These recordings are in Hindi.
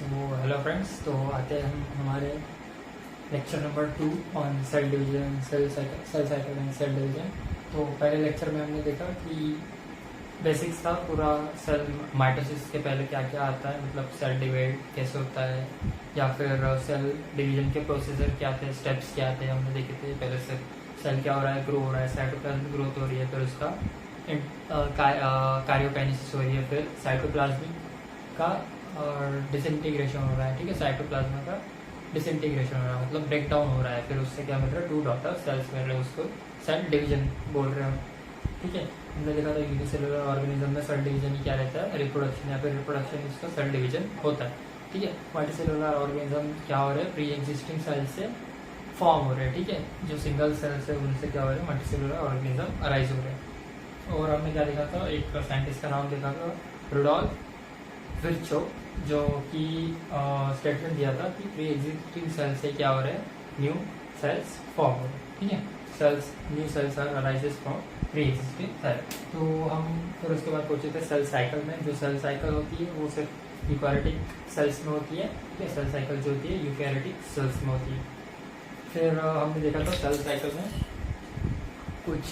हेलो फ्रेंड्स, तो आते हैं हम हमारे lecture number 2 on cell division, cell cycle and cell division. तो पहले लेक्चर में हमने देखा कि बेसिक्स था पूरा सेल माइटोसिस के पहले क्या क्या आता है, मतलब सेल डिवाइड कैसे होता है या फिर सेल डिवीजन के प्रोसीजर क्या थे, स्टेप्स क्या थे हमने देखे थे। पहले से सेल क्या हो रहा है, ग्रो हो रहा है, साइटोप्लाज्म ग्रोथ हो रही है, फिर उसका कार्योकाइनेसिस हो रही है, फिर साइटोप्लाज्मिक का और डिसइंटीग्रेशन हो रहा है। ठीक है, साइटोप्लाज्मा का डिसइंटीग्रेशन हो रहा है, मतलब ब्रेक डाउन हो रहा है। फिर उससे क्या मिल रहा है, 2 डॉटर सेल्स मिल रहे हैं, उसको सेल डिवीजन बोल रहे हैं। ठीक है, हमने देखा था यूनिसेलुलर ऑर्गेनिज्म में सेल डिवीजन ही क्या रहता है, रिप्रोडक्शन या फिर रिप्रोडक्शन इसका सेल डिवीजन होता है। ठीक है, मल्टीसेलुलर ऑर्गेनिज्म क्या हो रहे हैं, प्री एग्जिस्टिंग सेल से फॉर्म हो रहे हैं। ठीक है, जो सिंगल सेल्स है उनसे क्या हो रहा है, मल्टीसेलुलर ऑर्गेनिज्म अराइज हो रहे हैं। और हमने क्या देखा था, एक साइंटिस्ट का नाम देखा था, रुडोल्फ विर्चो, जो कि स्टेटमेंट दिया था कि प्री एग्जिस्टिंग सेल से क्या हो रहा है, न्यू सेल्स फॉर्म हो रहे हैं। ठीक है, cells new cells are arises from pre existing cell. तो हम फिर उसके बाद पहुंचे थे सेल साइकिल में। जो सेल साइकिल होती है वो सिर्फ यूकैरियोटिक सेल्स में होती है। ठीक है, सेल साइकिल जो होती है यूकैरियोटिक सेल्स में होती है। फिर हमने देखा था सेल साइकिल में कुछ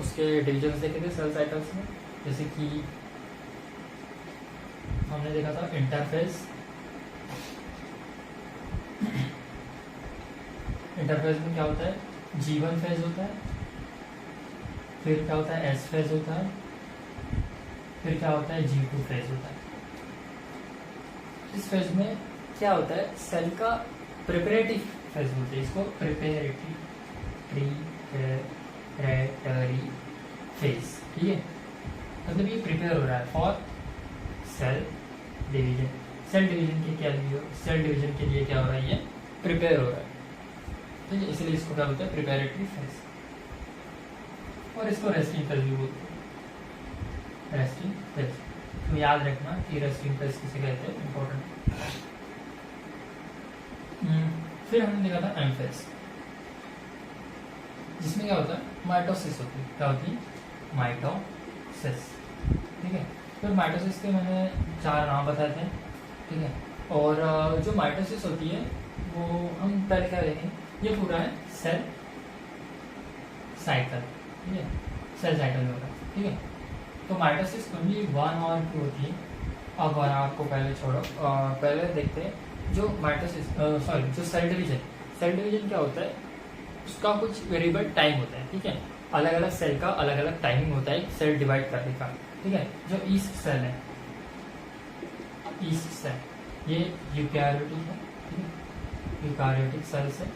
उसके डिविजन्स देखे थे सेल साइकिल्स में, जैसे कि हमने देखा था इंटरफेज। इंटरफेज में क्या होता है, G1 फेज होता है, फिर क्या होता है, S फेज होता है, फिर क्या होता है, G2 फेज होता है। इस फेज में क्या होता है, सेल का प्रिपरेटिव फेज बोलते हैं इसको, प्रिपरेटरी फेज। ठीक है, मतलब ये प्रिपेयर हो रहा है for cell division. Cell division के क्या लिए, सेल डिवीजन के लिए क्या हो रहा है, ये प्रिपेयर हो रहा है। ठीक है, इसलिए इसको क्या बोलते हैं, प्रिपेरेटरी फेज। और इसको रेस्टिंग फेज भी बोलते हैं, रेस्टिंग फेज। तो याद रखना कि रेस्टिंग फेज किसे कहते हैं, इंपॉर्टेंट। फिर हमने देखा था एम फेज, जिसमें क्या होता है, माइटोसिस होती है। क्या होती है, माइटोसिस। ठीक है, फिर माइटोसिस के मैंने 4 नाम बताए थे। ठीक है, और जो माइटोसिस होती है वो हम पहले क्या देखें, ये पूरा है सेल साइकिल। ठीक है, सेल साइकिल में होता है। ठीक है, तो माइटोसिस ओनली 1 और 2 होती है। अब 1 आपको पहले छोड़ो, पहले देखते हैं जो माइटोसिस जो सेल डिवीजन। सेल डिवीजन क्या होता है, उसका कुछ वेरिएबल टाइम होता है। ठीक है, अलग अलग सेल का अलग अलग टाइमिंग होता है सेल डिवाइड करने का। ठीक है, जो ईस्ट सेल है, ईस्ट सेल ये यूकैरियोटिक है। ठीक है, यूकैरियोटिक सेल्स है,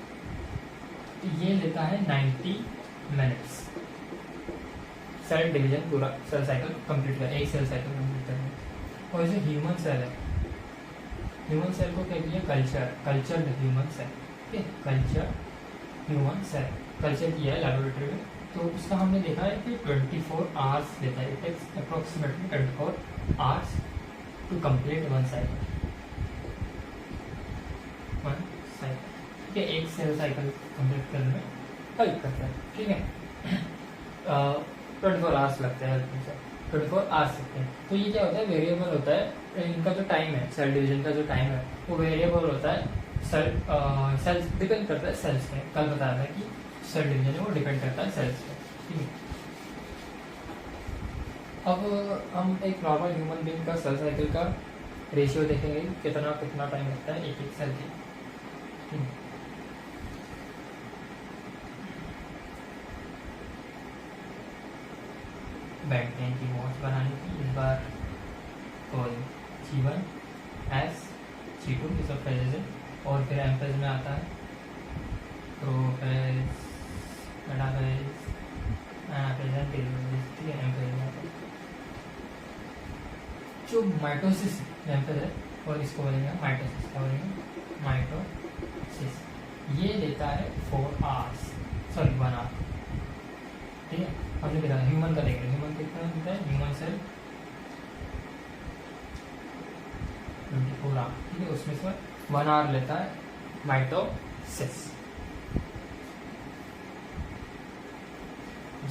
तो ये लेता है 90 मिनट्स सेल डिवीजन, पूरा सेल साइकिल कंप्लीट कर, एक सेल साइकिल कंप्लीट करने। और जो ह्यूमन सेल है, ह्यूमन सेल को कहती है कल्चर्ड ह्यूमन सेल। ठीक है, कल्चर ह्यूमन सेल, कल्चर किया है लैबोरेटरी में, तो उसका हमने देखा है कि 24 आवर्स लेता है। It takes approximately 24 hours to complete one cycle. ठीक है, एक सेल साइकिल कंप्लीट करने में हेल्प करता है। ठीक है, 24 आवर्स लगते हैं, 24 आवर्स लगते हैं। तो ये क्या होता है, वेरिएबल होता है इनका जो टाइम है, सेल डिवीजन का जो टाइम है वो वेरिएबल होता है। सेल्स डिपेंड करता है सेल्स पे। कल बताया था कि सेल डिवीजन है वो डिपेंड करता है सेल्स पे। ठीक है, अब हम एक नॉर्मल ह्यूमन बीइंग का सेल साइकिल का रेशियो देखेंगे, कितना टाइम लगता है एक एक सेल की। बैकटेन की मॉड्स बनानी थी इस बार, तो G1 S G2 ये सब फेजेज है। और फिर एम फेज में आता है prophase, metaphase, anaphase and telophase. ठीक है, एम फेज में आता है जो माइटोसिस एम फेज है, और इसको बोलेंगे माइटोसिस। क्या बोलेंगे, माइटोसिस। ये लेता है 1 आवर। ठीक है, हमने देखा ह्यूमन का, देखेंगे ह्यूमन कितना लेता है, ह्यूमन सेल 24 आवर। ठीक है, उसमें से 1 आवर लेता है माइटोसिस।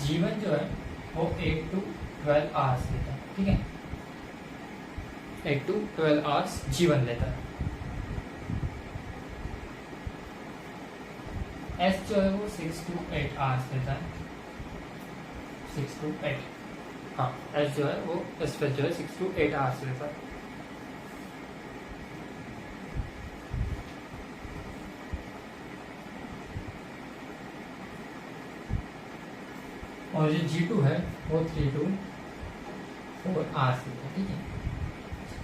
जीवन जो है वो 8 to 12 आवर्स लेता है। ठीक है, 8 to 12 आवर्स जीवन लेता है। एस जो है वो 6 to 8 आवर्स लेता है, 6 to 8, हाँ एस जो है वो एस फेज जो है 6 to 8 आवर्स लेता है। और जो G2 है वो 3 to 4 आवर्स लेता है, ठीक है।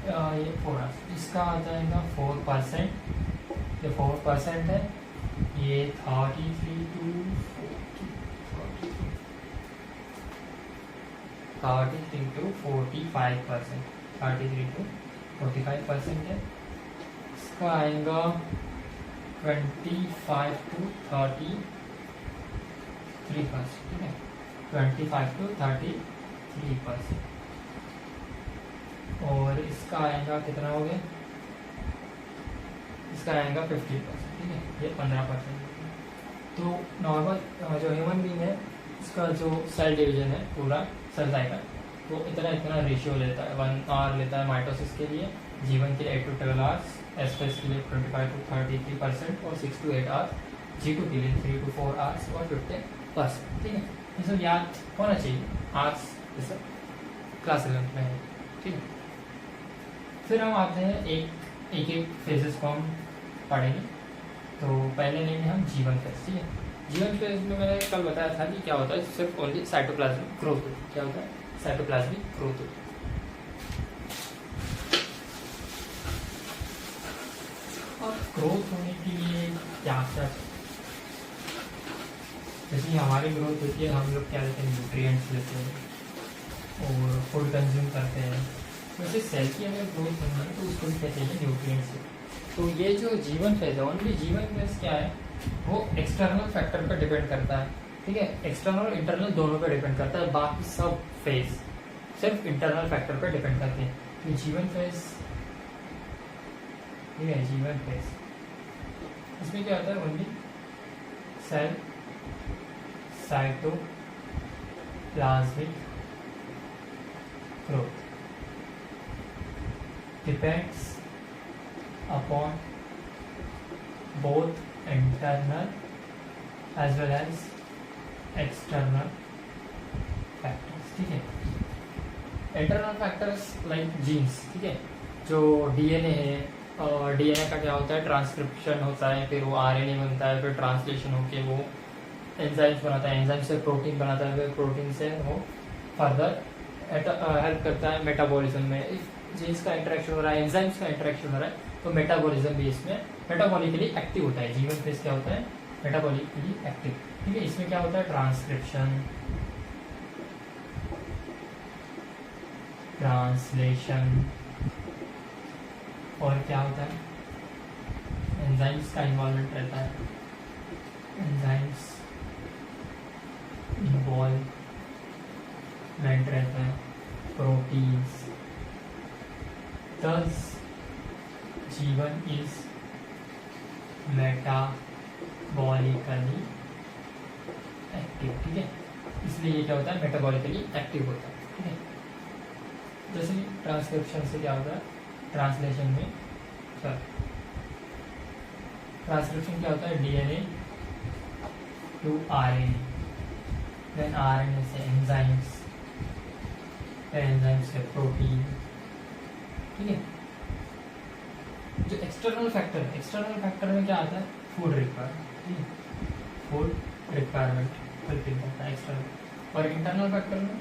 ये 4 आवर्स, इसका आ जाएगा 4%, ये 4% है, ये 33 to 45%, 33 to 45% है। इसका आएगा 25 to 33%, ठीक है, 25 to 33%। और इसका आएगा कितना हो गया, इसका आएगा 50%, ठीक है, ये 15%। तो नॉर्मल जो ह्यूमन बीइंग है इसका जो सेल डिवीजन है पूरा सेल साइकिल वो इतना रेशियो लेता है, 1 आवर लेता है माइटोसिस के लिए, जीवन के लिए 8 to 12 आवर्स, एस्पेस के लिए 25 to 33% और 6 to 8 आवर्स, G2 के लिए 3 to 4 आवर्स और 50%, ठीक है। ये सब याद होना चाहिए, आर्ट्स ये सब क्लास 11 में है, ठीक है। फिर हम आते हैं एक फेजेस को हम पढ़ेंगे। तो पहले लेंगे हम जीवन फेज, ठीक है। जीवन फेज में मैंने कल बताया था कि क्या होता है, सिर्फ ओनली साइटोप्लाज्मिक ग्रोथ होती है। क्या होता है, साइटोप्लाज्मिक ग्रोथ होती है। और ग्रोथ होने के लिए क्या क्या, जैसे हमारी ग्रोथ होती है, हम लोग क्या लेते हैं, न्यूट्रिएंट्स लेते हैं और फूड कंज्यूम करते हैं। वैसे सेल की अगर ग्रोथ होनी है तो उसको भी कहते हैं न्यूट्रिएंट्स। तो ये जो जीवन फेज है, ओनली जीवन फेज क्या है, वो एक्सटर्नल फैक्टर पर डिपेंड करता है, ठीक है। एक्सटर्नल और इंटरनल दोनों पर डिपेंड करता है, बाकी सब फेज सिर्फ इंटरनल फैक्टर पर डिपेंड करते हैं। तो जीवन फेज, ठीक है, जीवन फेज इसमें क्या होता है, only cell cytoplasmic growth depends upon both internal as well as external factors, ठीक है। इंटरनल फैक्टर्स लाइक जीन्स, ठीक है, जो डीएनए है, और डीएनए का क्या होता है, ट्रांसक्रिप्शन होता है, फिर वो आरएनए बनता है, फिर ट्रांसलेशन होके वो एंजाइम्स बनाता है, एंजाइम से प्रोटीन बनाता है, फिर प्रोटीन से वो फर्दर हेल्प करता है मेटाबॉलिज्म में। जीन्स का इंटरेक्शन हो रहा है, एंजाइम्स का इंटरेक्शन हो रहा है, तो मेटाबॉलिज्म भी इसमें मेटाबॉलिकली एक्टिव होता है। जीवन फेज क्या होता है, मेटाबॉलिकली एक्टिव, ठीक है। इसमें क्या होता है, ट्रांसक्रिप्शन, ट्रांसलेशन, और क्या होता है, एंजाइम्स का इन्वॉल्वमेंट रहता है, एंजाइम्स इन्वॉल्वमेंट रहता है, प्रोटीन्स। Thus, जीवन इज मेटाबॉलिकली एक्टिव, ठीक है। इसलिए ये क्या होता है, मेटाबॉलिकली एक्टिव होता है, ठीक है। जैसे ट्रांसक्रिप्शन से क्या होता है, ट्रांसलेशन में ट्रांसक्रिप्शन क्या होता है, DNA to RNA, then RNA से एंजाइम्स, एंजाइम्स से प्रोटीन, ठीक है। जो एक्सटर्नल फैक्टर है, एक्सटर्नल फैक्टर में क्या आता है, फूड रिक्वायरमेंट, ठीक है, फूड रिक्वायरमेंट फुलफिल करता है एक्सटर्नल। और इंटरनल फैक्टर में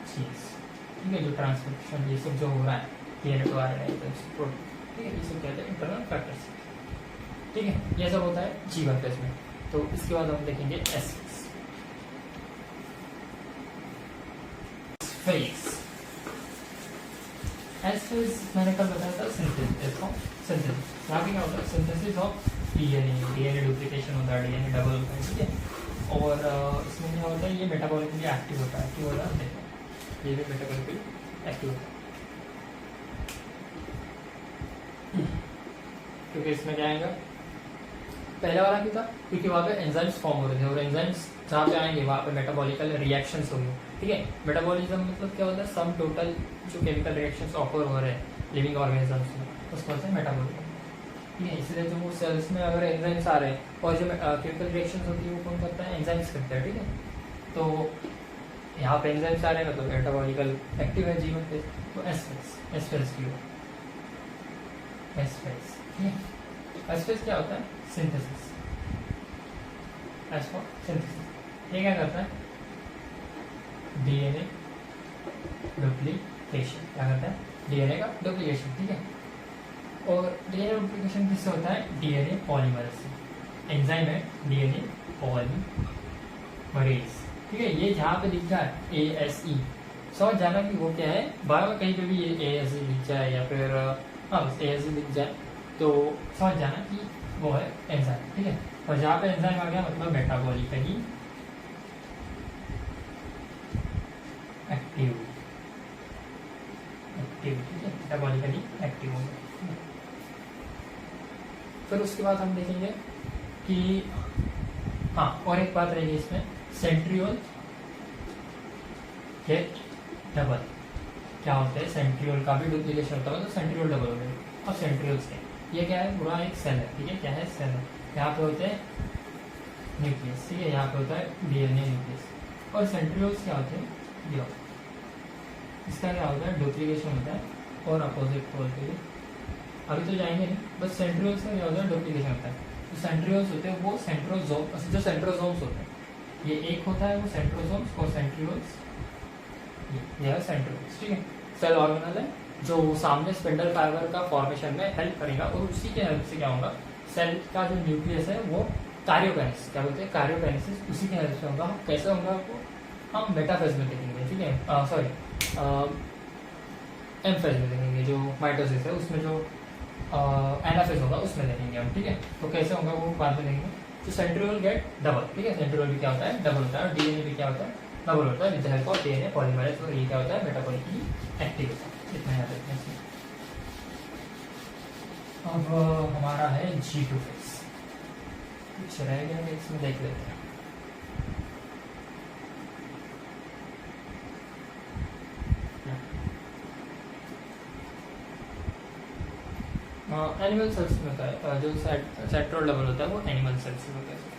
चीज, ठीक है, जो ट्रांसक्रिप्शन ये सब जो हो रहा है, डीएनए टू आरएनए, प्रोटीन, ठीक है, ये सब कहते हैं इंटरनल फैक्टर्स, ठीक है। ये सब होता है जीवन फेज में। तो इसके बाद हम देखेंगे एस फेज। एस फेज मैंने कल बताया था, सिंथेसिस ऑफ सिंथेसिस। यहाँ पे क्या होता है, सिंथेसिस ऑफ डीएनए डुप्लीकेशन होता है, डीएनए डबल होता है, ठीक है। और इसमें क्या होता है, ये मेटाबॉलिकली एक्टिव होता है, क्यों होता है, देखो ये भी मेटाबॉलिकली एक्टिव होता है, क्योंकि इसमें क्या आएगा, पहले वाला क्यों था, क्योंकि वहाँ पे एंजाइम्स फॉर्म हो रहे थे, और एंजाइम्स जहाँ पे आएंगे वहाँ पे मेटाबॉलिकल रिएक्शंस होंगे, ठीक है। मेटाबॉलिज्म मतलब क्या होता है, सम टोटल जो केमिकल रिएक्शंस ऑफर हो रहे हैं लिविंग ऑर्गेनिजम्स में, उसको बोलते हैं मेटाबॉलिज्म, ठीक है। इसलिए जो सेल्स में अगर एंजाइम्स आ रहे हैं और जो केमिकल रिएक्शंस होती है वो कौन करता है, एंजाइम्स करता है, ठीक है। तो यहाँ पे एंजाइम्स आ रहे हैं मतलब मेटाबॉलिकल एक्टिव है जीवन पे, तो एस फेज की हो, एस फेज, ठीक है। एस फेज क्या होता है, सिंथेसिस, एस फॉर सिंथेसिस। ये क्या करता है, डीएनए डुप्लीकेशन, क्या करता है, डीएनए का डुप्लीकेशन, ठीक है। और डीएनए डुप्लीकेशन किससे होता है, डीएनए पॉलीमरेज से, एंजाइम है डीएनए पॉलीमरेज, ठीक है। ये जहाँ पे लिखा है ASE, समझ जाना कि वो क्या है, बार बार कहीं पे भी ये ASE लिख जाए या फिर हाँ बस ASE लिख जाए तो समझ जाना कि वो है एंजाइम, ठीक है। और जहाँ पे एंजाइम आ गया मतलब मेटाबॉलिकली एक्टिव, ठीक है, मेटाबॉलिकली एक्टिव हो गया। फिर उसके बाद हम देखेंगे कि हाँ और एक बात रहेगी इसमें, सेंट्रियोल गेट डबल, क्या होता है, सेंट्रियोल का भी डुप्लीकेशन होता है तो सेंट्रियोल डबल हो गया। और सेंट्रियोल से ये क्या है, पूरा एक सेल है, ठीक है, क्या है, सेल है। यहाँ पे होते हैं न्यूक्लियस, ठीक है, यहाँ पे होता है डीएनए न्यूक्लियस। और सेंट्रियोल्स क्या होते हैं, ये इसका क्या होता है, डुप्लीकेशन होता है और अपोजिट पोल के लिए अभी तो जाएंगे नहीं, बस सेंट्रियोल्स का क्या होता है, डुप्लीकेशन होता है। जो सेंट्रियोल्स होते हैं वो सेंट्रोजोम, जो सेंट्रोजोम्स होते हैं, ये एक होता है वो सेंट्रोजोम्स, और सेंट्रियोल्स ये है सेंट्रियोल्स, ठीक है। सेल ऑर्गेनल है जो सामने स्पिंडल फाइबर का फॉर्मेशन में हेल्प करेगा, और उसी के हेल्प से क्या होगा, सेल का जो न्यूक्लियस है वो कार्योकाइनेसिस, क्या बोलते हैं, कार्योकाइनेसिस, उसी के हेल्प से होगा। कैसे होगा आपको हम मेटाफेज में देखेंगे, ठीक है, सॉरी एम फेज में देखेंगे, जो माइटोसिस है उसमें जो एनाफेज होगा उसमें देखेंगे हम, ठीक है। तो कैसे होगा वो बाद में देखेंगे। तो सेंट्रियोल गेट डबल, ठीक है, सेंट्रियोल भी क्या होता है, डबल होता है, और डीएनए भी क्या होता है, डबल होता है, with the help of DNA polymerase, और ये क्या होता है, मेटाबॉलिकली एक्टिव होता है। इतना याद रखना है इसमें। अब हमारा है G2 फेज, कुछ रह गया है इसमें, देख लेते हैं। एनिमल सेल्स में होता है, जो सेंट्रोल लेवल होता है वो एनिमल सेल्स में होता है।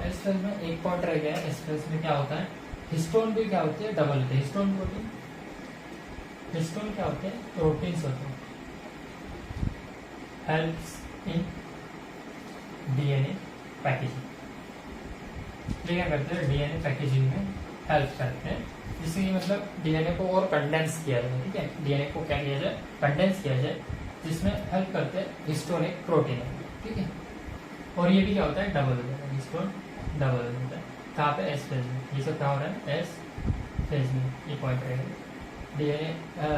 इस फेज में एक पॉइंट रह गया है, इस फेज में क्या होता है, हिस्टोन भी क्या होती है, डबल होते हैं, हिस्टोन प्रोटीन, हिस्टोन क्या होते हैं, प्रोटीन्स होते हैं, हेल्प्स इन डीएनए पैकेजिंग, ये क्या करते हैं, डीएनए पैकेजिंग में हेल्प करते हैं, जिससे कि मतलब डीएनए को और कंडेंस किया जाए, ठीक है, डीएनए को क्या किया जाए, कंडेंस किया जाए, जिसमें हेल्प करते हैं, हिस्टोन एक प्रोटीन है, ठीक है। और ये भी क्या होता है, डबल हो जाता है, हिस्टोन डबल हो जाता है, कहाँ पे, एस फेज में, ये सब क्या हो रहा है, एस फेज में, ये पॉइंट रहेगा। डीएनए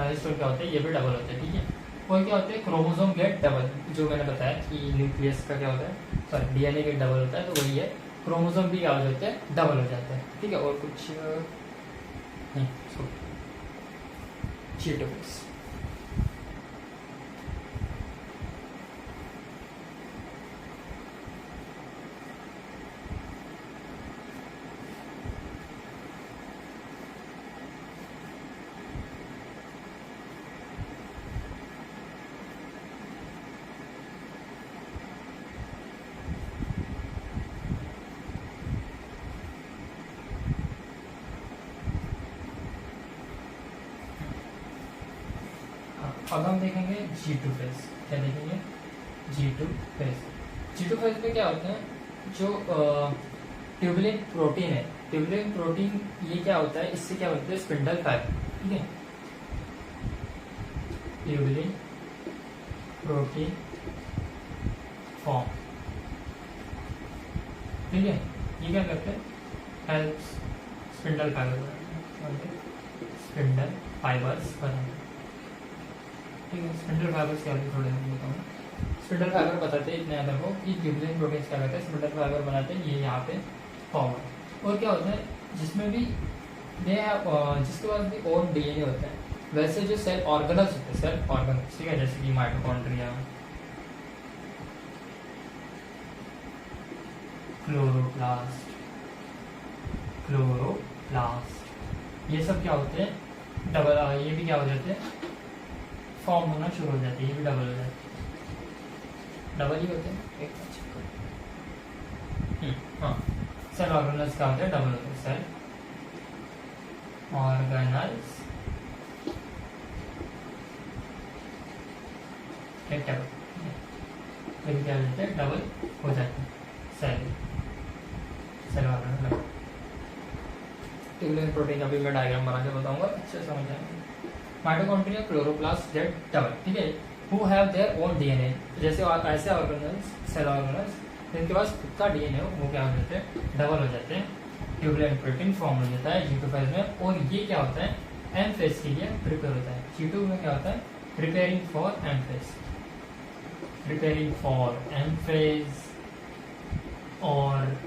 हिस्टोन क्या होता है, ये भी डबल होता है, ठीक है। और क्या होता है, क्रोमोसोम गेट डबल, जो मैंने बताया कि न्यूक्लियस का क्या होता है, सॉरी डीएनए गेट डबल होता है, तो वही है, क्रोमोसोम भी क्या हो जाते हैं, डबल हो जाते हैं, ठीक है। और कुछ नहीं, G2 फेज। अब हम देखेंगे G2 फेज, क्या देखेंगे, G2 फेज। G2 फेज में क्या होते हैं, जो ट्यूबुलिन प्रोटीन है, ट्यूबुलिन प्रोटीन ये क्या होता है, इससे क्या होता है, स्पिंडल फाइबर, ठीक है, ट्यूबुलिन प्रोटीन फॉर्म ठीक है। ये क्या करते हैं, help spindle fibre, spindle fibres बनाते, ठीक है। स्पिंडल फाइबर्स क्या होते हैं थोड़े बताऊँ। स्पिंडल फाइबर बताते हैं इतने याद रखो कि ट्यूबुलिन प्रोटीन्स क्या करते हैं, स्पिंडल फाइबर बनाते हैं, ये यहाँ पे फॉर्म है। और क्या होता है जिसमें भी जिसके पास भी ओन डीएनए होता है, वैसे जो सेल ऑर्गेनल्स होते हैं, सेल ऑर्गेनल्स, ठीक है, जैसे कि माइटोकॉन्ड्रिया, क्लोरोप्लास्ट, ये सब क्या होते हैं डबल, ये भी क्या हो जाते हैं, फॉर्म होना शुरू हो जाते हैं, ये भी डबल हो जाते हैं, डबल ही होते हैं। हाँ, सेल ऑर्गेनल्स क्या होते हैं, डबल होते हैं, सेल ऑर्गेनल्स डबल, ये क्या हो जाते हैं, डबल हो जाते हैं, सेल ऑर्गेनल। ट्यूबुलिन प्रोटीन अभी मैं डायग्राम बना के बताऊंगा, अच्छे से समझ जाएंगे। माइटोकॉन्ड्रिया, क्लोरोप्लास्ट, जेट डबल, ठीक है, who have their own DNA, जैसे ऐसे ऑर्गेनल्स, सेल ऑर्गेनल्स जिनके पास खुद का डीएनए हो, वो क्या हो जाते हैं, डबल हो जाते हैं, ट्यूबुलिन प्रोटीन फॉर्म हो जाता है G2 फेज में। और ये क्या होता है, एम फेज के लिए प्रिपेयर होता है। G2 में क्या होता है, preparing for M phase, preparing for M phase, और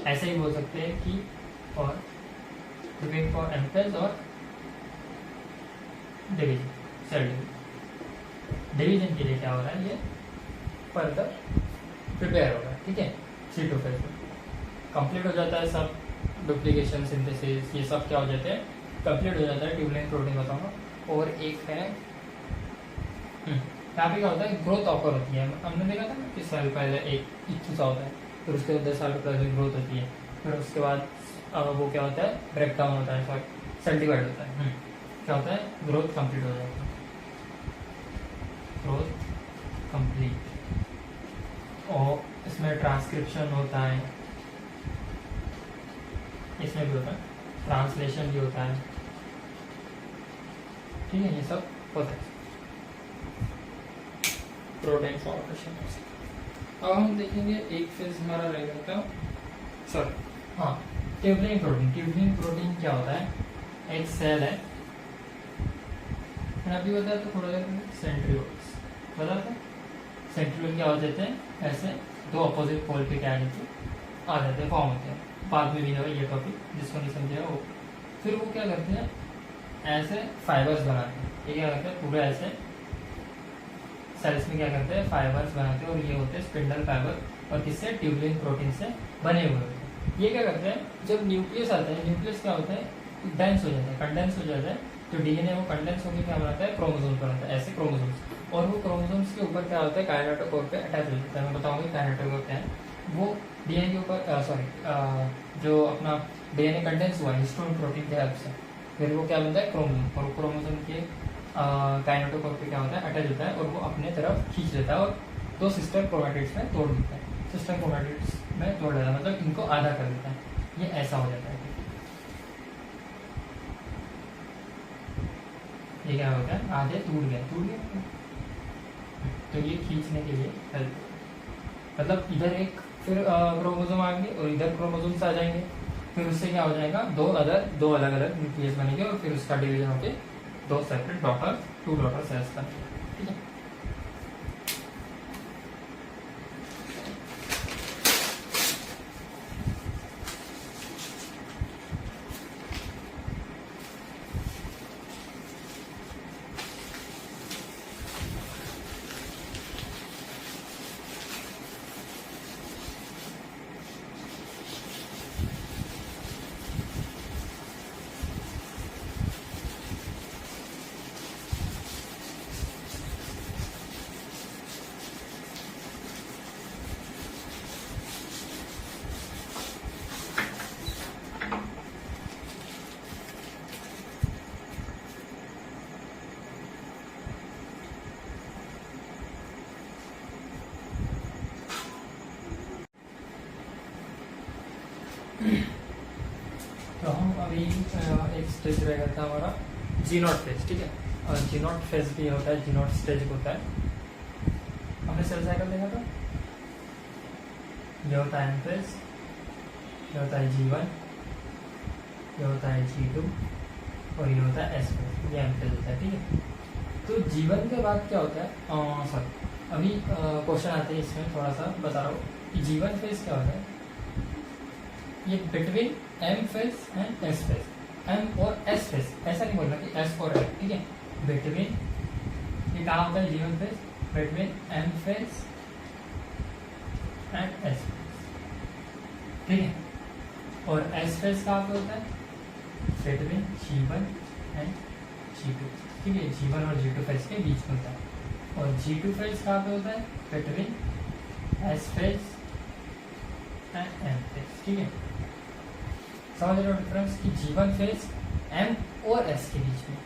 ऐसे ही बोल सकते हैं कि और प्रिपेयरिंग फॉर एम फेज और डिवीजन, सेल डिवीजन के लिए क्या हो रहा है, ये फर्दर प्रिपेयर हो रहा है, ठीक है। G2 फेज में कंप्लीट हो जाता है सब, डुप्लीकेशन, सिंथेसिस, ये सब क्या हो जाते हैं, कंप्लीट हो जाता है। ट्यूबुलिन प्रोटीन बताऊंगा। और एक है यहाँ पे क्या होता है, ग्रोथ ऑकर होती है। हमने देखा था ना कि सेल पहले एक इच्छा होता है, फिर उसके अंदर साइटोप्लाज्मिक ग्रोथ होती है, फिर उसके बाद वो क्या होता है, ब्रेक डाउन होता है, सेल डिवाइड होता है, क्या होता है, ग्रोथ कंप्लीट हो जाता है, ग्रोथ कंप्लीट। और इसमें ट्रांसक्रिप्शन होता है, इसमें भी होता है, ट्रांसलेशन भी होता है, ठीक है, ये सब होता है प्रोटीन फॉर्मेशन। अब हम देखेंगे एक फेज हमारा रहेगा क्या, सॉरी, हाँ, ट्यूबुलिन प्रोटीन। ट्यूबुलिन प्रोटीन क्या होता है, एक सेल है, मैंने अभी बताया तो थोड़ा सेंट्रियोल्स बता था। सेंट्रियोल क्या हो जाते हैं, ऐसे दो अपोजिट पोल पे क्या आ जाते हैं, फॉर्म होते हैं। बाद में भी है ये टॉपिक, जिसको नहीं समझेगा वो। फिर वो क्या करते हैं, ऐसे फाइबर्स बनाते हैं। ये क्या करते हैं, पूरे ऐसे सेल्स में क्या करते हैं, फाइबर्स बनाते हैं, और ये होते हैं स्पिंडल फाइबर, और किससे, ट्यूबुलिन प्रोटीन से बने हुए होते हैं। ये क्या करते हैं, जब न्यूक्लियस आता है, न्यूक्लियस क्या होता है, डेंस हो जाता है, कंडेंस हो जाता है, तो डीएनए वो कंडेंस होकर क्या बनाता है, क्रोमोसोम्स बनाता है, ऐसे क्रोमोसोम्स। और वो क्रोमोसोम्स के ऊपर क्या होता है, काइनेटोकोर पे अटैच हो जाता है। मैं बताऊंगी काइनेटोकोर क्या है। वो डीएनए के ऊपर जो अपना डीएनए कंडेंस हुआ है हिस्टोन प्रोटीन के हेल्प से, फिर वो क्या बनता है, क्रोमोसोम, और क्रोमोसोम के काइनेटोकोर पे क्या होता है, अटैच होता है, और वो अपने तरफ खींच लेता है, और दो सिस्टर क्रोमैटिड्स में तोड़ देता है। सिस्टर क्रोमैटिड्स में तोड़ देता है, मतलब इनको आधा कर देता है। ये ऐसा हो जाता है। ये क्या होता है, आधे टूट गए, तो ये खींचने के लिए हेल्प, मतलब इधर एक फिर क्रोमोसोम आएंगे और इधर क्रोमोसोम्स आ जाएंगे, फिर उससे क्या हो जाएगा, दो अलग अलग न्यूक्लियस बनेंगे, और फिर उसका डिवीजन होके दो separate daughter, two daughter cells का, ठीक है। तो हम अभी एक स्टेज रहेगा था हमारा जी0 फेज, ठीक है। और जी0 फेज भी होता है, जी0 स्टेज होता है। हमने सेल साइकिल देखा था, ये होता है एम फेज, ये होता है G1, ये होता है G2 और ये होता है S फेज, ये M फेज होता है, ठीक है। तो G1 के बाद क्या होता है, सॉरी अभी क्वेश्चन आते हैं इसमें, थोड़ा सा बता रहा हूँ कि G1 फेज क्या होता है, ये between M phase and S phase, M और S फेज, ऐसा नहीं बोलना कि S और M, ठीक है। बिटवीन, ये कहाँ होता है G1 phase, between M phase and S phase, ठीक है। और S फेज कहाँ पे होता है, बिटवीन G1 एंड G2, ठीक है। G1 और G2 फेज के बीच में होता है। और G2 फेज कहाँ पे होता है, between S phase and M phase, ठीक है। समझ रहे हो डिफरेंस कि G1 फेज M और S के बीच में,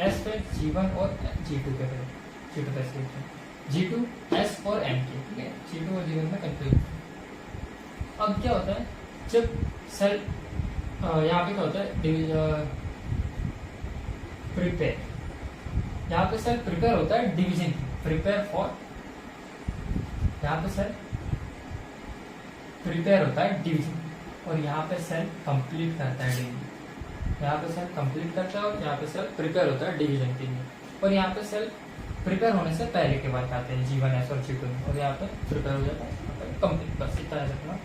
S फेज G1 और G2 के फेज, G2 फेज के बीच में, G2 S और M के, ठीक है। G2 और G1 में कंफ्यूज। अब क्या होता है जब सेल, यहाँ पे क्या होता है प्रिपेयर, यहाँ पे सेल प्रिपेयर होता है डिवीजन, प्रिपेयर फॉर, यहाँ पे सेल प्रिपेयर होता है डिवीजन, और यहाँ पे सेल कंप्लीट करता है डिवीजन, यहाँ पे सेल कंप्लीट करता है और यहाँ पे सेल प्रिपेयर होता है डिवीजन के लिए। और यहाँ पे सेल प्रिपेयर होने से पहले के बाद आते हैं G1 S और G2 में, और यहाँ पे प्रिपेयर हो जाता है कंप्लीट, बस इतना याद रखना।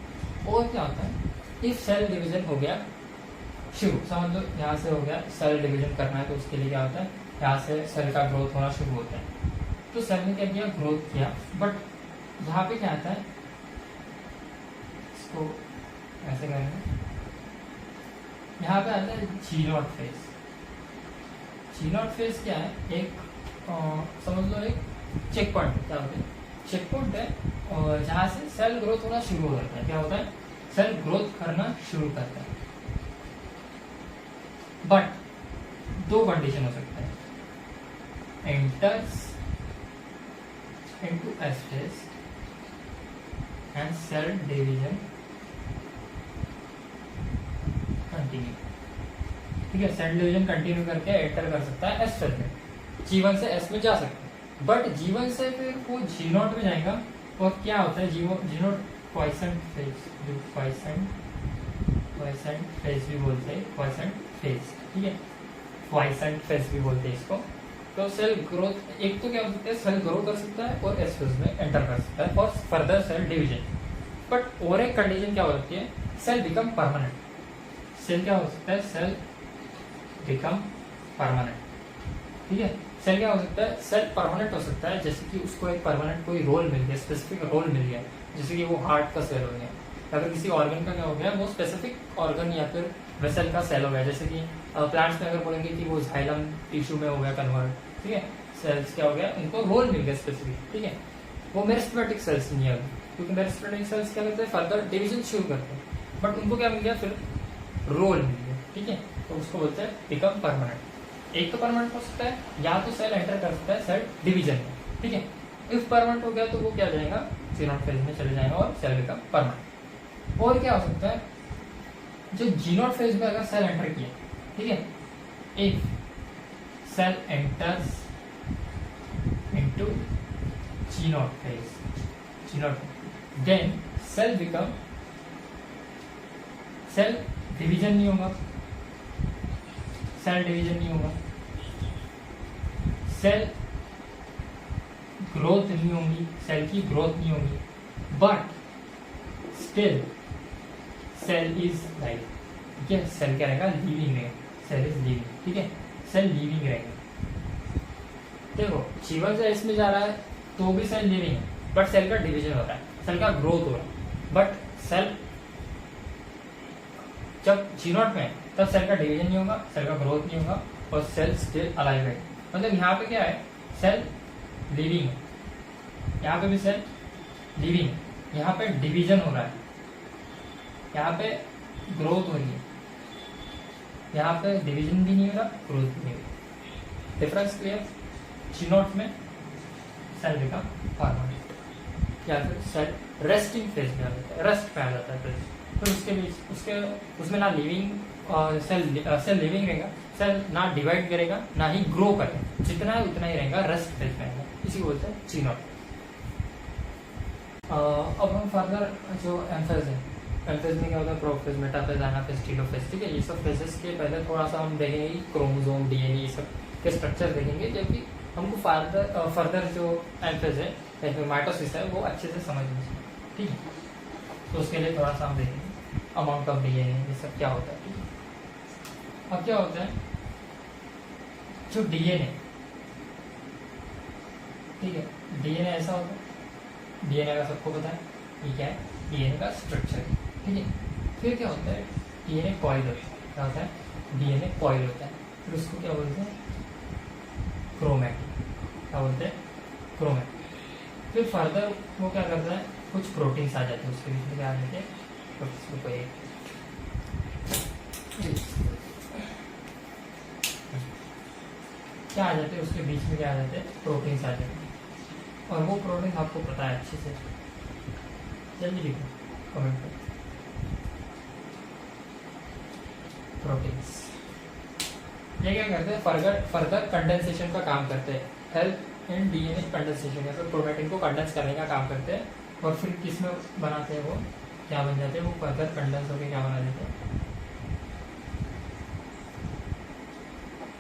और क्या होता है, इफ सेल डिवीजन हो गया शुरू, समझ लो यहाँ से हो गया सेल डिवीजन करना है, तो उसके लिए क्या होता है, यहाँ से सेल का ग्रोथ होना शुरू होता है। तो सेल ने क्या किया, ग्रोथ किया, बट यहाँ पे क्या आता है, इसको ऐसे करेंगे, यहाँ पे आता है G0 फेज। G0 फेज क्या है, एक समझ लो एक चेक पॉइंट, क्या होता है, चेक पॉइंट है, और जहाँ से सेल ग्रोथ होना शुरू हो जाता है। क्या होता है, सेल ग्रोथ करना शुरू करता है, बट दो कंडीशन हो सकता है, enters into S phase and cell division continue, ठीक है। सेल डिवीजन कंटिन्यू करके एंटर कर सकता है S फेज में, G1 से S में जा सकता है, बट G1 से फिर वो G0 में जाएगा, और क्या होता है G0 क्वाइसेंट फेज, जो क्वाइसेंट फेज भी बोलते हैं, क्वाइसेंट फेज, ठीक है, क्वाइसेंट फेज भी बोलते हैं इसको। तो सेल ग्रोथ, एक तो क्या हो सकता है, सेल ग्रो कर सकता है और एस फेज में एंटर कर सकता है for further cell division. But और एक कंडीशन क्या हो सकती है, सेल बिकम परमानेंट। सेल क्या हो सकता है, सेल बिकम परमानेंट, ठीक है। सेल क्या हो सकता है, सेल परमानेंट हो सकता है, जैसे कि उसको एक परमानेंट कोई रोल मिल गया, स्पेसिफिक रोल मिल गया, जैसे कि वो हार्ट का सेल हो गया, या फिर किसी ऑर्गन का क्या हो गया, वो स्पेसिफिक ऑर्गन या फिर वेसल का सेल हो गया। जैसे कि प्लांट्स में अगर बोलेंगे कि वो जाइलम टिश्यू में हो गया कन्वर्ट, ठीक है। सेल्स क्या हो गया, उनको रोल मिल गया स्पेसिफिक, ठीक है। वो मेरिस्टेमेटिक सेल्स नहीं है, क्योंकि मेरिस्टेमेटिक सेल्स क्या करते हैं, फर्दर डिवीजन शुरू करते हैं, बट उनको क्या मिल गया, फिर रोल मिल गया, ठीक है। तो उसको बोलते हैं बिकम परमानेंट। एक तो परमानेंट हो सकता है, या तो सेल एंटर कर सकता है सेल डिवीजन में, ठीक है। इफ परमानेंट हो गया तो वो क्या जाएगा, G0 फेज में चले जाएगा और सेल बिकम परमानेंट। और क्या हो सकता है, जो G0 फेज में अगर सेल एंटर किया, ठीक है, if cell enters into G0 phase, then cell become, cell division नहीं होगा, सेल डिवीजन नहीं होगा, सेल ग्रोथ नहीं होगी, सेल की ग्रोथ नहीं होगी, but still cell is life, ठीक है। सेल क्या रहेगा, लिविंग रहेगा, सेल इज लिविंग, ठीक है, सेल लिविंग रहेगा। देखो G1 से S में जा रहा है तो भी सेल लिविंग है, बट सेल का डिवीजन हो रहा है, सेल का ग्रोथ हो रहा है, बट सेल जब G0 में तब सेल का डिवीजन नहीं होगा, सेल का ग्रोथ नहीं होगा, और सेल स्टिल अलाइव है। मतलब यहाँ पे क्या है, सेल लिविंग है, यहाँ पे भी सेल लिविंग है, यहाँ पे डिवीजन हो रहा है, यहाँ पे ग्रोथ हो रही है, यहाँ पे डिवीजन भी नहीं हो रहा, ग्रोथ भी नहीं हो रहा। Difference clear. G0 में सेल बिकम परमानेंट, या फिर सेल रेस्टिंग फेज में आ जाता है, रेस्ट पे आ जाता है फेज। फिर उसके बीच उसमें ना लिविंग सेल लिविंग रहेगा, सेल ना डिवाइड करेगा ना ही ग्रो करेगा, जितना है उतना ही रहेगा, रेस्ट फेज में रहेगा, इसी को बोलते हैं G0। अब हम फर्दर जो M फेज है, एमफेज में क्या होता है, प्रोफेज, मेटाफेज, एनाफेज, टेलोफेज, ठीक है। ये सब फेजेस के पहले थोड़ा सा हम देखेंगे कि क्रोमोसोम, डीएनए, ये सब के स्ट्रक्चर देखेंगे, जबकि हमको फर्दर जो एमफेज है, माइटोसिस है, वो अच्छे से समझना चाहिए, ठीक है। तो उसके लिए थोड़ा सा हम देखेंगे अमाउंट ऑफ डीएनए, ये सब क्या होता है, ठीक है। अब क्या होता है, जो डीएनए, ठीक है, डीएनए ऐसा होता है, डीएनए का सबको पता है ये क्या है, डीएनए का स्ट्रक्चर, ठीक है। फिर क्या होता है, डीएनए कॉइल होता है, क्या होता है, डीएनए कॉइल होता है, फिर उसको क्या बोलते हैं, क्रोमैटिन, क्या बोलते हैं, क्रोमैटिन। फिर फर्दर वो क्या करता है, कुछ प्रोटीन्स आ जाते हैं उसके बीच में, क्या आ जाते हैं, क्या आ जाते हैं उसके बीच में, क्या आ जाते हैं, प्रोटीन्स आ जाते हैं। और वो प्रोटीन आपको पता है अच्छे से, जल्दी लिखो कमेंट पर, प्रोटीन्स। ये क्या करते हैं, फर्दर कंडेंसेशन का काम करते हैं, हेल्प इन डीएनए कंडेंसेशन, या फिर प्रोटीन को कंडेंस करने का काम करते हैं। और फिर किस में बनाते हैं, वो क्या बन जाते हैं, वो फर्दर कंडेंस होकर क्या बना देते हैं,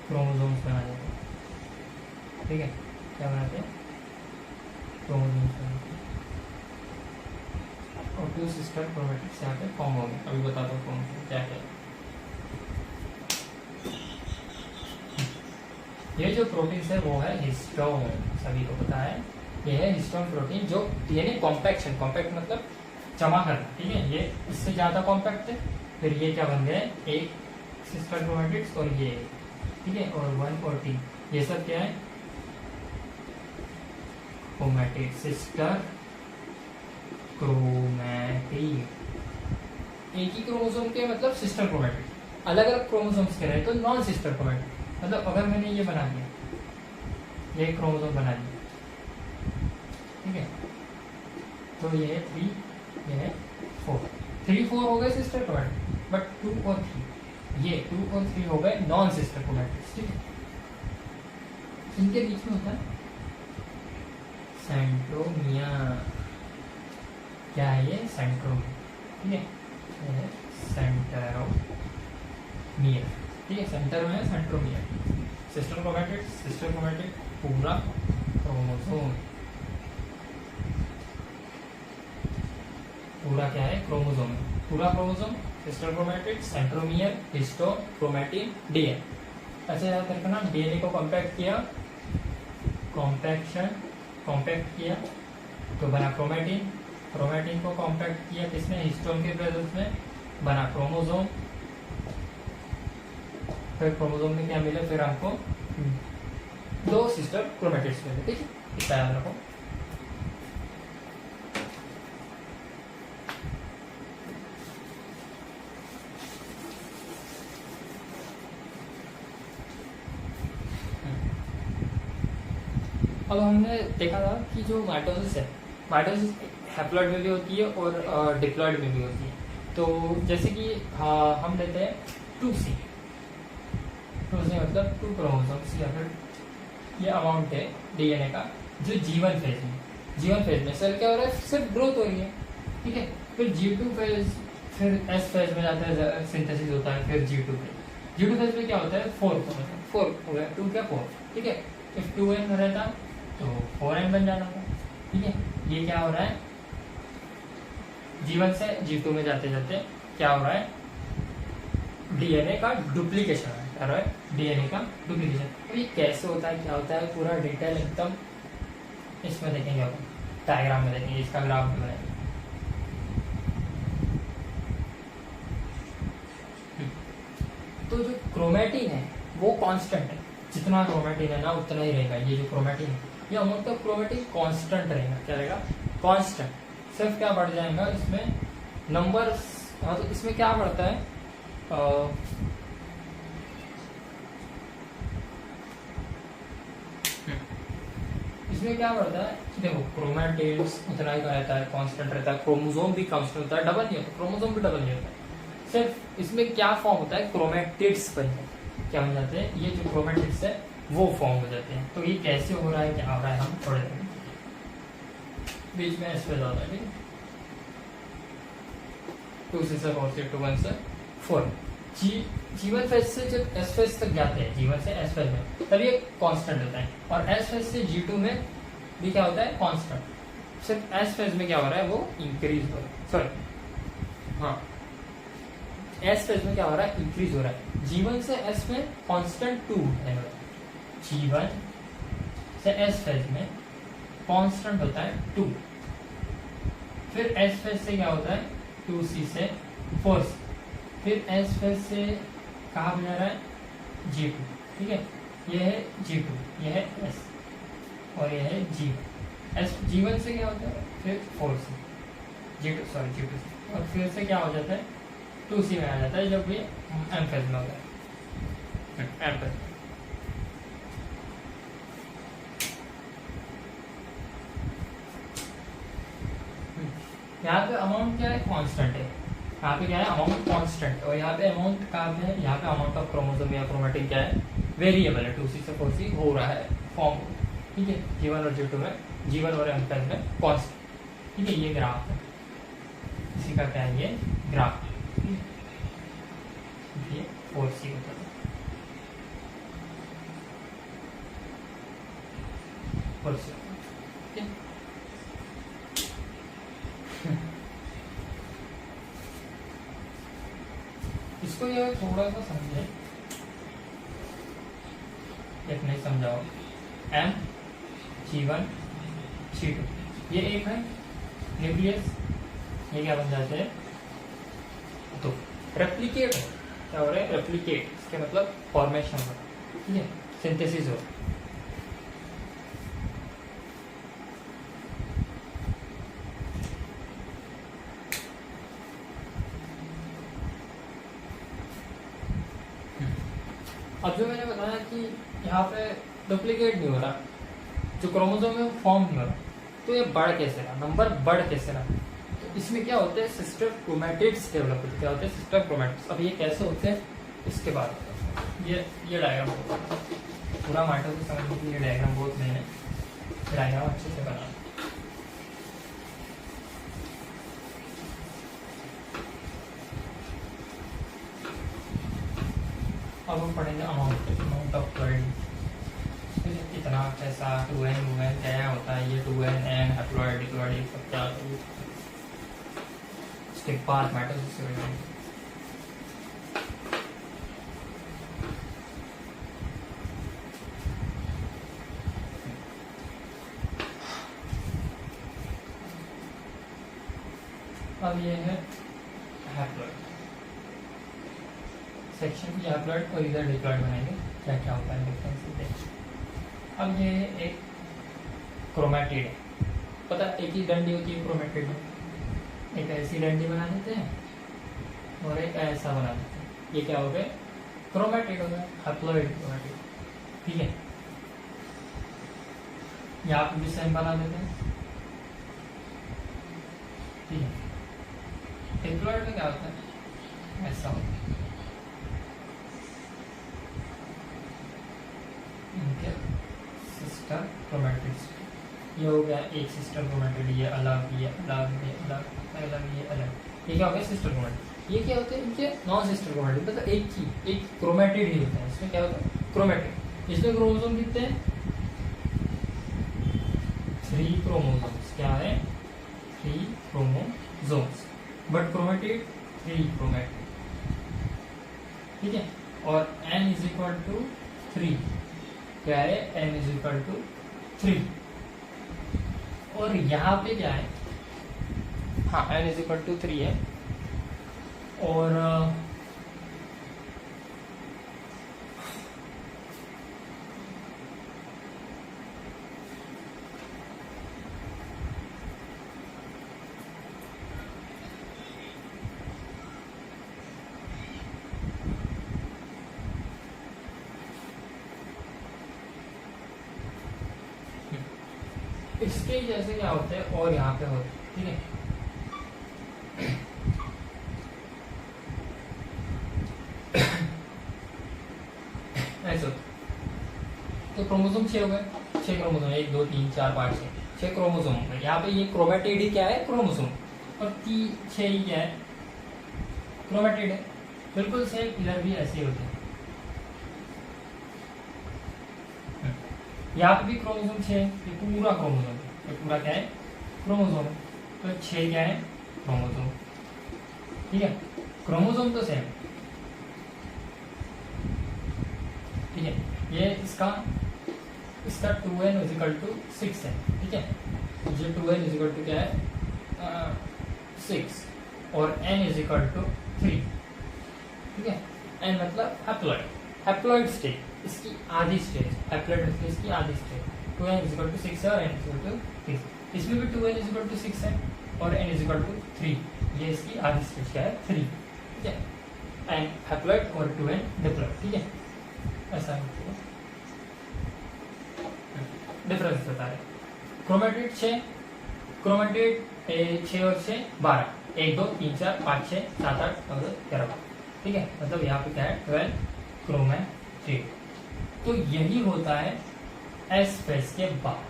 क्रोमोसोम्स बना देते हैं, ठीक है। क्या बनाते हैं, क्रोमोसोम्स बनाते हैं। और टू सिस्टर क्रोमैटिड्स यहाँ पे फॉर्म हो गए। अभी बता दो क्रोमोसोम क्या है। ये जो प्रोटीन है वो है हिस्टोन, सभी को पता है, ये है हिस्टोन प्रोटीन, जो डीएनए कॉम्पैक्शन, कॉम्पैक्ट मतलब जमा करना, ठीक है। ये इससे ज्यादा कॉम्पैक्ट है। फिर ये क्या बन गए, एक सिस्टर क्रोमैटिड्स और ये, ठीक है, और 1 और 3, ये सब क्या है, क्रोमैटिड, सिस्टर क्रोमैटिड। एक ही क्रोमोसोम के मतलब सिस्टर क्रोमैटिड, अलग अलग क्रोमोसोम्स के रहे तो नॉन सिस्टर क्रोमैटिड। मतलब अगर मैंने ये बना दिया, ये क्रोमोसोम बना दिया, ठीक है, तो ये है 3, ये है 4, 3 4 हो गए सिस्टर क्रोमैटिड, बट 2 और 3, ये 2 और 3 हो गए नॉन सिस्टर क्रोमैटिड्स, ठीक है। इनके बीच में होता है सेंट्रोमियर, क्या है ये, सेंट्रोमियर, ठीक है, ये है सेंट्रोमियर, ठीक है, सेंटर में है सेंट्रोमियर। सिस्टर क्रोमैटिड पूरा क्रोमोसोम, पूरा क्या है, क्रोमोसोम, पूरा chromosome, sister chromatid, centromere, histone, chromatin, DNA. अच्छा याद रखना, डीएनए को कॉम्पैक्ट किया, कॉम्पैक्ट किया तो बना क्रोमैटिन, क्रोमैटिन को कॉम्पैक्ट किया किसने, हिस्टोन के प्रेजेंस में, बना क्रोमोसोम। फिर क्रोमोसोम में क्या मिला, फिर हमको 2 सिस्टर क्रोमैटिड्स मिले, ठीक है, इतना याद रखो। अब हमने देखा था कि जो माइटोसिस है, माइटोसिस हैप्लॉइड में भी होती है और डिप्लॉइड में भी होती है। तो जैसे कि हम लेते हैं 2C, 2C मतलब 2 क्रोमोसोम्स, या फिर ये अमाउंट है डीएनए का जो जीवन फेज में सेल क्या हो रहा है, सिर्फ ग्रोथ हो रही है, ठीक है। फिर G2 फेज, फिर S फेज में जाता है, सिंथेसिस होता है, फिर G2 फेज में क्या होता है, 4 हो गया, 2 क्या 4, ठीक है। इफ 2N रहता तो 4N बन जाता था, ठीक है। ये क्या हो रहा है, जीवन से G2 में जाते जाते क्या हो रहा है, डीएनए का डुप्लीकेशन हो रहा है, डीएनए का डुप्लीकेशन। तो ये कैसे होता है, क्या होता है, पूरा डिटेल एकदम इसमें देखेंगे, अपन डायग्राम में देखेंगे, इसका ग्राफ भी बनाएंगे। तो जो क्रोमैटिन है वो कांस्टेंट है, जितना क्रोमैटिन है ना उतना ही रहेगा। ये जो क्रोमैटिन है, ये अमाउंट ऑफ क्रोमैटिन कांस्टेंट रहेगा, क्या रहेगा, कांस्टेंट। सिर्फ क्या बढ़ जाएगा इसमें, नंबर, तो इसमें क्या बढ़ता है, इसमें क्या बढ़ता है, देखो क्रोमैटिड्स उतना ही रहता है, कांस्टेंट रहता है, क्रोमोसोम भी कांस्टेंट होता है, डबल नहीं होता, क्रोमोसोम भी डबल नहीं होता। सिर्फ इसमें क्या फॉर्म होता है, क्रोमैटिड्स बन जाते हैं, क्या बन जाते हैं, ये जो क्रोमैटिड्स है वो फॉर्म हो जाते हैं। तो ये कैसे हो रहा है, क्या हो रहा है, हम थोड़े देखें, बीच में इसमें ज्यादा, ठीक है। 2C से 4C, 2 1 से 4। G1 फेज से जब S फेज तक जाते हैं, G1 से S फेज में, तब ये कांस्टेंट होता है, और S फेज से G2 में भी क्या होता है, कांस्टेंट। सिर्फ S फेज में क्या हो रहा है, वो इंक्रीज हो रहा है, सॉरी हाँ, S फेज में क्या हो रहा है, इंक्रीज हो रहा है। G1 से S में कांस्टेंट 2 है, G1 से S फेज में कांस्टेंट होता है 2। फिर S फेज से क्या होता है, 2C से 4C। फिर S फेज से कहाँ पे जा रहा है, G2, ठीक है, ये है G2, ये है S, और ये है G1। G1 से क्या होता है, फिर 4C, G2 से, और फिर से क्या हो जाता है, 2C में आ जाता है जब ये M फेज में होता है, M फेज। यहाँ पे अमाउंट क्या है, कांस्टेंट है, यहाँ पे क्या है, अमाउंट कांस्टेंट, और यहाँ पे अमाउंट कहाँ पे है, यहाँ पे अमाउंट ऑफ क्रोमोसोम या क्रोमेटिन क्या है, वेरिएबल है, 2C से 4C हो रहा है फॉर्म, ठीक है, G1 और G2 में, G1 और M फेज में कांस्टेंट, ठीक है। ये ग्राफ है, इसी का क्या है, ये ग्राफ, ये 4C होता है, 4C, ठीक है। इसको ये थोड़ा सा समझे, एक नहीं समझाओ, M G1 G2, ये एक है न्यूक्लियस, ये क्या बन जाते हैं, तो रेप्लिकेट क्या हो रहा है, रेप्लिकेट, इसके मतलब फॉर्मेशन हो रहा है, ठीक है, सिंथेसिस हो रहा है। अब जो मैंने बताया कि यहाँ पे डुप्लीकेट नहीं हो रहा, जो क्रोमोसोम है फॉर्म नहीं हो रहा, तो ये बढ़ कैसे रहा, नंबर बढ़ कैसे रहा, तो इसमें क्या होते हैं, सिस्टर क्रोमैटिड्स डेवलप होते हैं। क्या होते हैं, सिस्टर क्रोमैटिड्स। अब ये कैसे होते हैं, इसके बाद ये डायग्राम पूरा माइटोसिस को समझने के लिए डायग्राम बहुत मेन है, डायग्राम अच्छे से बना। अब हम पढ़ेंगे अमाउंट ऑफ क्लोराइड, कितना कैसा, 2n क्या होता है, ये 2n हैप्लॉइड डिप्लॉइड सब क्या होता है, उसके बाद माइटोसिस से अब ये है हैप्लॉइड सेक्शन, ये हैप्लॉइड और इधर डिप्लॉइड बनाएंगे, क्या क्या होता है डिफरेंस देखिए। अब ये एक क्रोमैटिड है, पता एक ही डंडी होती है क्रोमैटिड में, एक ऐसी डंडी बना देते हैं और एक ऐसा बना देते हैं, ये क्या हो गए, क्रोमैटिड हो गया, हैप्लॉइड क्रोमैटिड, ठीक है। यहाँ पे भी सेम बना देते हैं, ठीक है। डिप्लॉइड में क्या होता है, ऐसा होता है, इनके सिस्टर क्रोमैटिड्स, ये हो गया एक सिस्टर क्रोमैटिड, ये अलग, ये अलग, ये अलग, अलग, ये अलग, ये क्या हो गया सिस्टर क्रोमैटिड। ये क्या होते हैं, इनके नॉन सिस्टर क्रोमैटिड, मतलब एक क्रोमैटिड ही होता है, इसमें क्या होता है, क्रोमैटिड। इसमें क्रोमोसोम कितने हैं, 3 क्रोमोसोम्स, क्या है, 3 क्रोमोसोम्स, बट क्रोमैटिड 3 क्रोमैटिड, ठीक है। और n इज इक्वल टू 3, क्या है, n इज इक्वल टू 3, और यहाँ पे क्या है, हाँ n इज इक्वल टू 3 है, और इसके जैसे क्या होते हैं, और यहाँ पे होते हैं, ठीक है। ऐसे तो क्रोमोसोम 6 हो गए, 6 क्रोमोसोम, 1 2 3 4 5 6 क्रोमोसोम हो गए। यहाँ पे ये क्रोमैटिड ही क्या है, क्रोमोसोम, और 6 ही क्या है, क्रोमेटिड है, बिल्कुल सेम इधर भी ऐसे ही होते हैं। यहाँ पे भी क्रोमोसोम 6, ये पूरा क्रोमोसोम, ये पूरा क्या है क्रोमोसोम। तो 6 क्या है क्रोमोसोम, ठीक है। क्रोमोसोम तो सेम, ठीक है। ये इसका 2n = 6 है, ठीक है। ये 2n = क्या है 6 और n = 3, ठीक है। n मतलब हैप्लॉइड स्टेट, इसकी आधी स्टेज, हैप्लॉइड मतलब इसकी आधी स्टेज। 2n = 6 है और n = 3, इसमें भी 2n = 6 है और n = 3, ये इसकी आधी स्टेज क्या है 3, ठीक है। n हैप्लॉइड और 2n डिप्लॉइड, ठीक है। ऐसा डिफरेंस बता रहे। क्रोमेटिड 6, क्रोमेटिड 6 और 6 12, 1 2 3 4 5 6 7 8 9 10 11, ठीक है। मतलब यहाँ पे क्या है 12 क्रोमेटिड। तो यही होता है एस फेज के बाद,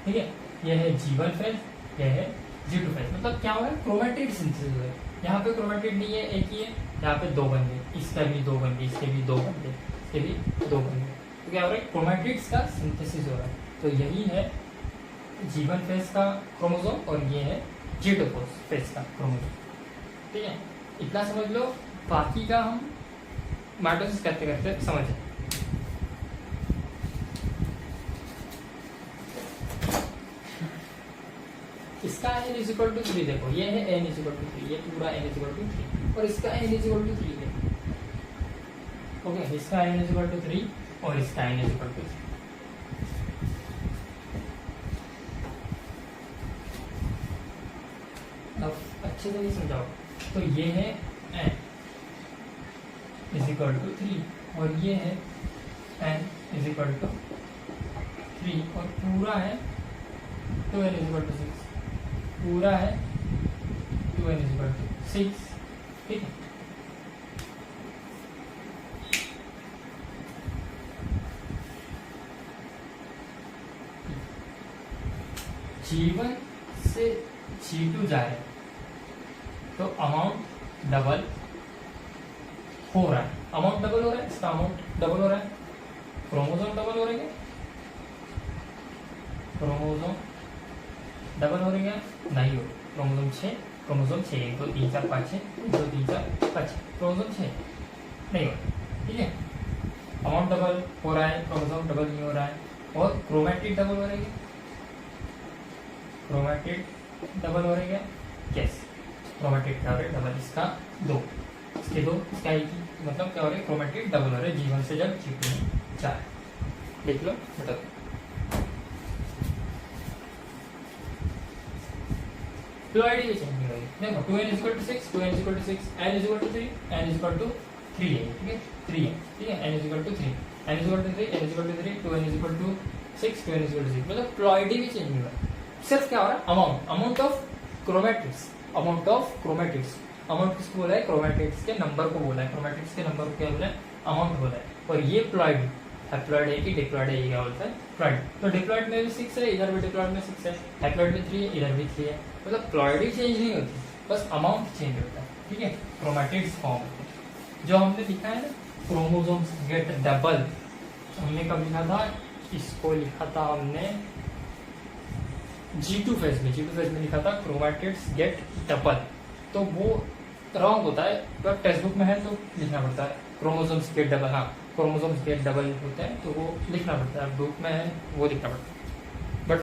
ठीक है। यह है G1 फेज, यह है G2 फेज। मतलब क्या हुआ है क्रोमेटिड सिंथेसिस हुआ है। यहाँ पे क्रोमेटिड नहीं है, एक ही है, यहाँ पे 2 बन गए, इसका भी 2 बन गए, इसके भी 2 बन गए, इसके भी 2 बन गए। तो क्या हो रहा है क्रोमेटिड्स का सिंथेसिस हो रहा है। तो यही है G1 फेज का क्रोमोसोम और ये है G2 फेज का क्रोमोसोम, ठीक है। इतना समझ लो, बाकी का हम माइटोसिस करते करते समझें। इसका n = 3 देखो, ये है n = 3, ये पूरा n = 3 और इसका n = 3 है, ओके। इसका n = 3 और इसका n = 3। अब अच्छे से नहीं समझाओ। तो ये है n = 3 और ये है n = 3 और पूरा है 2n = 6, पूरा है 2n = 6, ठीक है। G1 से G2 जाए तो अमाउंट डबल हो रहा है, अमाउंट डबल हो रहा है, इसका अमाउंट डबल हो रहा है। क्रोमोसोम डबल हो रहे हैं, क्रोमोसोम डबल हो रही है नहीं हो। क्रोमोसोम 6, क्रोमोसोम 6 1 2 3 4 5 6 1 2 3 4 5 क्रोमोसोम 6 नहीं हो, ठीक है। अमाउंट डबल हो रहा है, क्रोमोसोम डबल नहीं हो रहा है। और क्रोमेटिड डबल हो रही है, क्रोमेटिड डबल हो रही है, यस। क्रोमेटिड क्या हो रहा है डबल, इसका 2, इसके 2, इसका 1, मतलब क्या हो रहा है क्रोमेटिड डबल हो रहा है G1 से जब G2 में 4, लिख लो बता। प्लॉइडी भी चेंज नहीं होगी। देखो 2n = 6, 2n = 6, n = 3, n = 3 है, ठीक है 3 है, ठीक है। n = 3, n = 3, n = 3, 2n = 6, 2n = 6, मतलब प्लॉइडी भी चेंज नहीं हुआ। सिर्फ क्या हो रहा है अमाउंट ऑफ क्रोमेटिड्स, अमाउंट किसको बोला है क्रोमेटिड्स के नंबर को बोला है, क्रोमेटिड्स के नंबर को क्या बोला है अमाउंट बोला है। और ये प्लॉइड हैप्लॉइड है कि डिप्लॉइड है, ये क्या बोलता है प्लॉइड। तो डिप्लॉइड में भी 6 है, इधर भी डिप्लॉइड में 6 है, हैप्लॉइड में 3 है, इधर भी 3 है। मतलब प्लॉइड ही चेंज नहीं होती, बस अमाउंट चेंज होता है, ठीक है। क्रोमेटिड्स फॉर्म होते हैं। जो हमने लिखा है ना क्रोमोसोम्स गेट डबल, हमने कब लिखा था, इसको लिखा था हमने G2 फेज में लिखा था क्रोमेटिड्स गेट डबल। तो वो रॉन्ग होता है, तो टेक्स्ट बुक में है तो लिखना पड़ता है क्रोमोसोम्स गेट डबल। हाँ क्रोमोसोम्स गेट डबल होता है तो वो लिखना पड़ता है, बुक में है वो लिखना पड़ता है।